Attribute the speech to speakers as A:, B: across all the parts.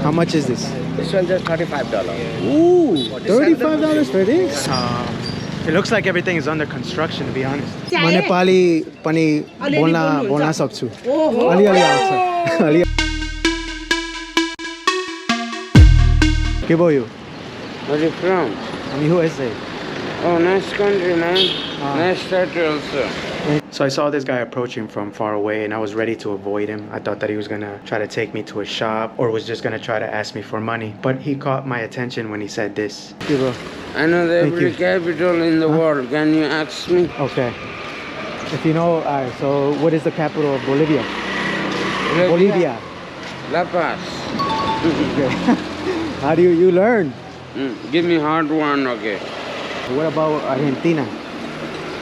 A: How much is this?
B: This one just $35.
A: Ooh, $35 for this? It looks like everything is under construction, to be honest. म नेपाली पनि बोल्न सक्छु अलिअलि आउँछ अलि के भयो
B: Where are you from?
A: हामी USA.
B: Oh, nice country, man. Nice country also.
A: So I saw this guy approaching from far away and I was ready to avoid him. I thought that he was gonna try to take me to a shop or was just gonna try to ask me for money. But he caught my attention when he said this. Okay, bro.
B: I know the every capital in the world. Can you ask me?
A: Okay. If you know, so what is the capital of Bolivia? Bolivia.
B: La Paz.
A: Okay. How do you learn?
B: Give me hard one, okay.
A: What about Argentina?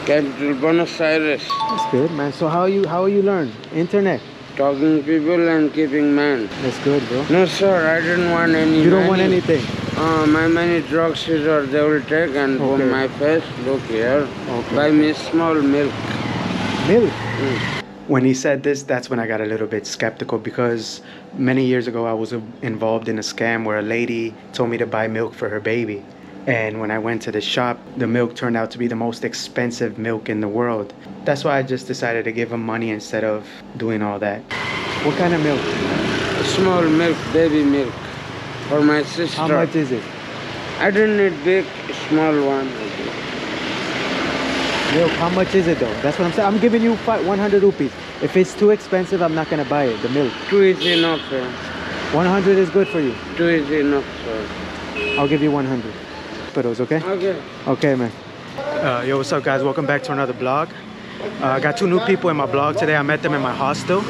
B: Capital Buenos Aires.
A: That's good, man. So how you learn? Internet?
B: Talking people and keeping man.
A: That's good, bro.
B: No, sir, I didn't want any.
A: You don't want anything?
B: My money drug scissors they will take and on my face, look here. Okay. Buy me small milk.
A: Milk? When he said this, that's when I got a little bit skeptical because many years ago I was involved in a scam where a lady told me to buy milk for her baby. And when I went to the shop, the milk turned out to be the most expensive milk in the world. That's why I just decided to give him money instead of doing all that. What kind of milk?
B: Small milk, baby milk. For my sister.
A: How much is it?
B: I don't need big, small one.
A: Milk, how much is it though? That's what I'm saying. I'm giving you 100 rupees. If it's too expensive, I'm not gonna buy it, the milk.
B: 2 is enough, sir.
A: 100 is good for you?
B: 2 is enough, sir.
A: I'll give you 100. Okay?
B: Okay.
A: Okay, man. Yo, what's up, guys? Welcome back to another vlog. I got two new people in my vlog today. I met them in my hostel.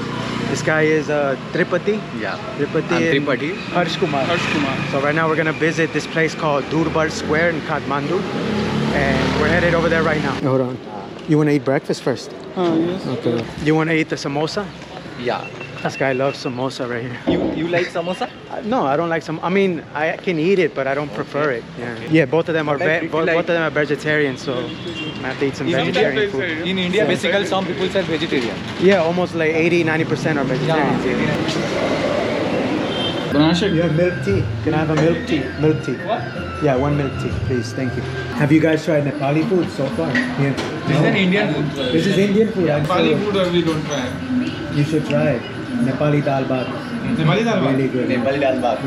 A: This guy is Tripati.
C: Yeah.
A: Tripati.
C: I'm Tripati.
A: Harsh Kumar.
C: Harsh Kumar.
A: So right now we're gonna visit this place called Durbar Square in Kathmandu, and we're headed over there right now. Hold on. You wanna eat breakfast first?
C: Yes.
A: Okay. You wanna eat the samosa?
C: Yeah.
A: This guy loves samosa right here.
C: You like samosa?
A: No, I don't like some. I mean, I can eat it, but I don't prefer it. Yeah. Both of them are both of them are vegetarian, so I have to eat some vegetarian food.
C: In India, basically, some people say vegetarian.
A: Yeah, almost like 80-90% are vegetarians.
C: Yeah.
A: You have milk tea? Can I have a milk tea? Milk tea.
C: What?
A: Yeah, one milk tea, please. Thank you. Have you guys tried Nepali food so far? Yeah.
C: This is an Indian food.
A: This is Indian food.
C: Nepali food we don't try.
A: You should try it. Nepali dal bhat.
C: Nepali dal bhat?
A: Really good.
C: Nepali dal bhat.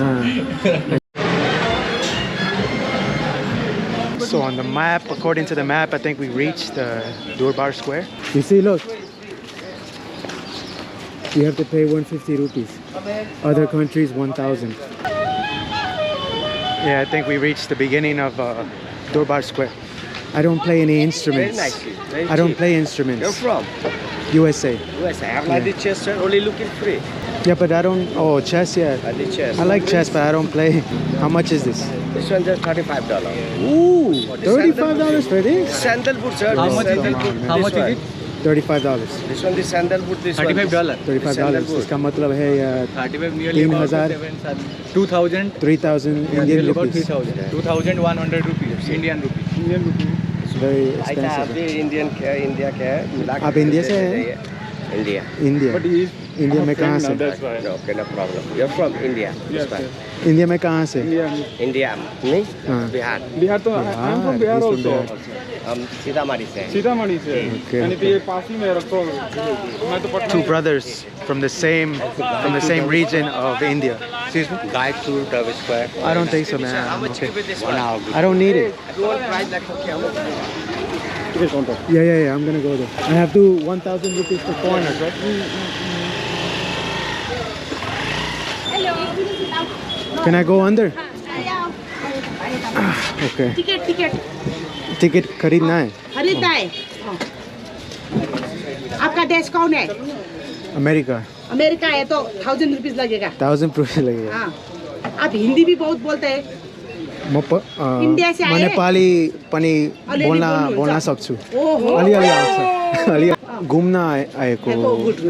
A: So on the map, according to the map, I think we reached the Durbar Square. You see, look. You have to pay 150 rupees. Other countries, 1,000. Yeah, I think we reached the beginning of Durbar Square. I don't play any instruments.
B: Very nicely. Very
A: I don't
B: cheap.
A: play instruments.
B: You're from?
A: USA.
B: USA. I have like the chess, sir. Only looking free.
A: Yeah, but I don't. Oh, chess, yeah.
B: Like the chess.
A: I like chess, but I don't play. How much is this?
B: This one just $35.
A: Ooh, $35 for this?
B: Sandalwood, sir.
C: How much is it? How much is it?
A: $35.
B: This one the sandalwood. This one.
C: $35.
A: $35. इसका मतलब है
C: 35 nearly about
A: 3,000
C: 2,000.
A: 3,000 Indian
C: About
A: rupees.
C: 3,000. 2,100 rupees. Indian rupees. Indian rupees.
A: It's very
B: ऐसा आप भी
A: expensive.
B: Indian क्या India क्या है मिला के
A: आप इंडिया से
B: दे
A: हैं?
B: दीजिए। India
A: India.
C: But he is
A: India में कहाँ से?
B: Okay, no problem. You're from India.
C: Yes,
B: Fine.
C: yes.
A: India में कहाँ से?
B: India नहीं
A: हाँ.
B: बिहार
C: Bihar तो I am from Bihar
A: he's from
C: also.
A: Bihar.
B: हम सीतामढ़ी से हैं।
C: सीतामढ़ी से.
A: Okay.
C: यानी कि ये पास ही में रखो. मैं तो Patna.
A: Two brothers from the same region of India. Excuse me?
B: Guide to Durbar Square.
A: I don't think so, man.
B: How much
A: Okay.
B: with this
A: 1
B: one?
A: hour. I don't need it.
B: Everyone price like okay.
A: Yeah. I'm gonna go there. I have to 1,000 rupees for foreigners, right? Can I go under? Okay. Ticket खरीदना है.
D: खरीदना है आपका देश कौन है
A: America.
D: America है तो 1,000 रुपीज लगेगा
A: 1,000 रुपये लगेगा.
D: हाँ आप हिंदी भी बहुत बोलते हैं इंडिया से
A: म
D: आए
A: नेपाली पनि बोल्न सक्छु अलिअलि आउँछ अलि घुम्न आएको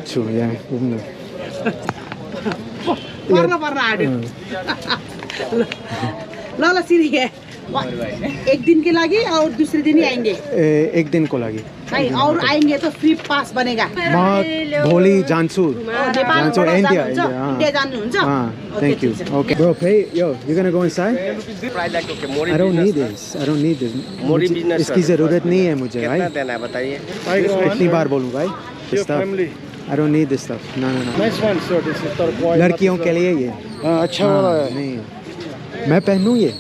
A: छु यहाँ घुम्न
D: पर्न पर्न आड्यो ल ल सिरी एक दिन के लागि और दूसरे दिन ही आएंगे
A: एक दिन को लागि
D: नहीं और आएंगे तो फ्री पास बनेगा
A: म भोलि जान्छु
D: नेपालबाट
A: India,
D: जानुहुन्छ?
A: India,
D: इन्डिया जानुहुन्छ
A: thank you. Okay. Bro, pay. Yo, you gonna go inside? I don't need this. I don't need this.
E: Mori business
A: इसकी जरूरत नहीं है मुझे
E: कितना
A: भाई.
E: देना है बताइए
A: इतनी बार बोलूं भाई. This stuff. I don't need this stuff. No, no, no.
C: Nice one, sir. This is turquoise.
A: लड़कियों के लिए ये.
C: अच्छा वाला
A: हाँ,
C: है
A: नहीं. मैं पहनूं ये.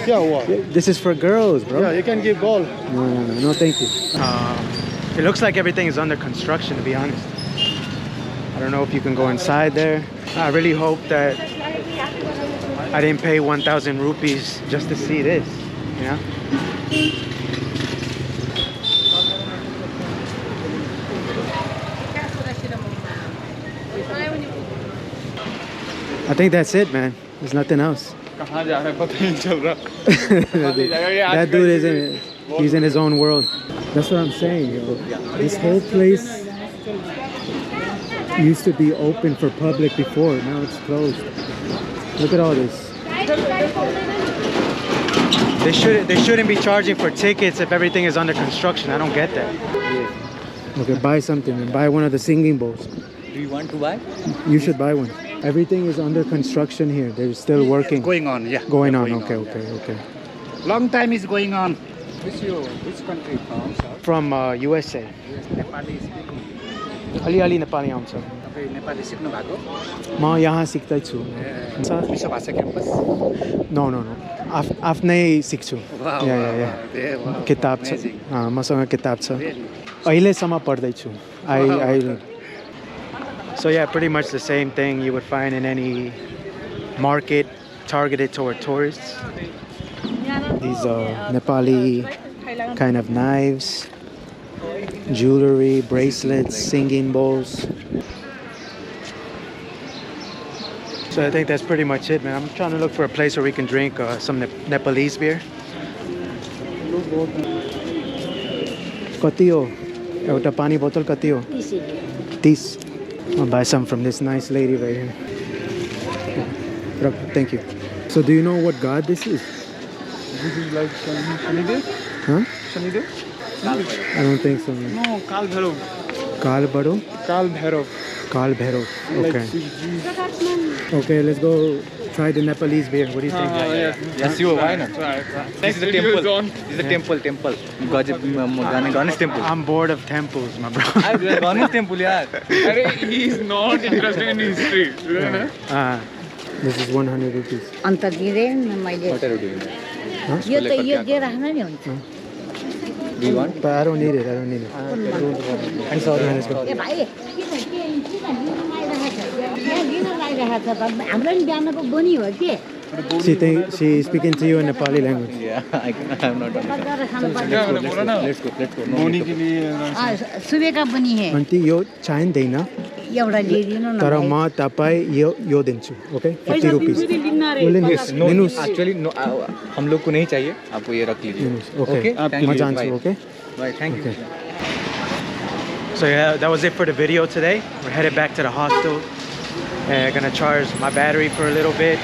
C: क्या हुआ
A: This is for girls, bro.
C: Yeah, you can give ball.
A: No, no, no, no, thank you. It looks like everything is under construction, to be honest. I don't know if you can go inside there. I really hope that I didn't pay 1,000 rupees just to see this, you know? I think that's it, man. There's nothing else.
C: कहाँ जा रहा है पता ही नहीं चल रहा
A: That dude is in, he's in his own world. That's what I'm saying, yo. This whole place used to be open for public before. Now it's closed. Look at all this. They shouldn't be charging for tickets if everything is under construction. I don't get that. Okay, buy something and buy one of the singing bowls.
F: Do you want to buy?
A: You should buy one. Everything is under construction here. They're still working.
G: Going on, yeah.
A: Going on.
G: Going
A: Okay,
G: on,
A: okay, okay.
G: Long time is going on.
F: Which country from, sir?
A: From USA.
F: Nepali speaking.
A: अलि नेपाली आउँछ.
F: तपाईँ नेपाली सिक्नु भएको?
A: म यहाँ सिक्दैछु.
F: विश्व भाषा campus?
A: No, no, no. आफ्नै सिक्छु. या किताब छ. मसँग किताब छ. अहिलेसम्म पढ्दैछु. So yeah, pretty much the same thing you would find in any market targeted toward tourists. These Nepali kind of knives, jewelry, bracelets, singing bowls. So I think that's pretty much it, man. I'm trying to look for a place where we can drink some Nepalese beer. कति हो? एउटा पानी बोतल कति हो? 30. I'll buy some from this nice lady right here. Thank you. So do you know what god this is?
C: This is like Shanidev?
A: Huh?
C: Shanidev?
A: I don't think so. Man.
C: No, Kal Bhairav.
A: Kal Bhairav?
C: Kal Bhairav.
A: Kal Bhairav.
C: Like
A: Okay.
C: Shivji.
A: Okay, let's go try the Nepalese beer. What do you think?
F: Yes, you why not? This is the
C: Video is
F: temple.
C: on.
F: This is the temple. Ganesh temple.
A: I'm bored of temples, my bro.
F: Ganesh temple, yaar.
C: अरे he is not interested in history.
A: This is 100 rupees.
H: अन्त दिँदैन मैले
F: What are you doing?
H: यो त यो जे राख्न नि हुन्छ
F: Do you want?
A: But I don't need it. I don't need it. I'm sorry. Let's go.
H: ए भाइ किन लिन लागिरहेको छ यहाँ लिन लागिरहेको छ त हाम्रो नि बिहानको बनी हो के
A: She speaking to you in Nepali language.
F: Yeah, I'm not.
H: गरेर खानुपर्छ
F: Let's go. No
C: Moni
F: need
C: के
F: to-
C: लिए
H: सुबेका पनि हे
A: Auntie, यो चाहिँदैन
H: एउटा लिइदिनु न
A: तर
H: भाइ।
A: म तपाईँ यो दिन्छु. Okay? 50 rupees.
F: Yes, no,
A: लिनुहोस्.
F: actually, no. हम लोग को नहीं चाहिए. आपको ये रख लीजिए.
A: Okay.
F: Thank
A: म
F: you.
A: जान्छु.
F: Bye.
A: Okay?
F: Bye. Thank you.
A: Okay. So yeah, that was it for the video today. We're headed back to the hostel and gonna charge my battery for a little bit.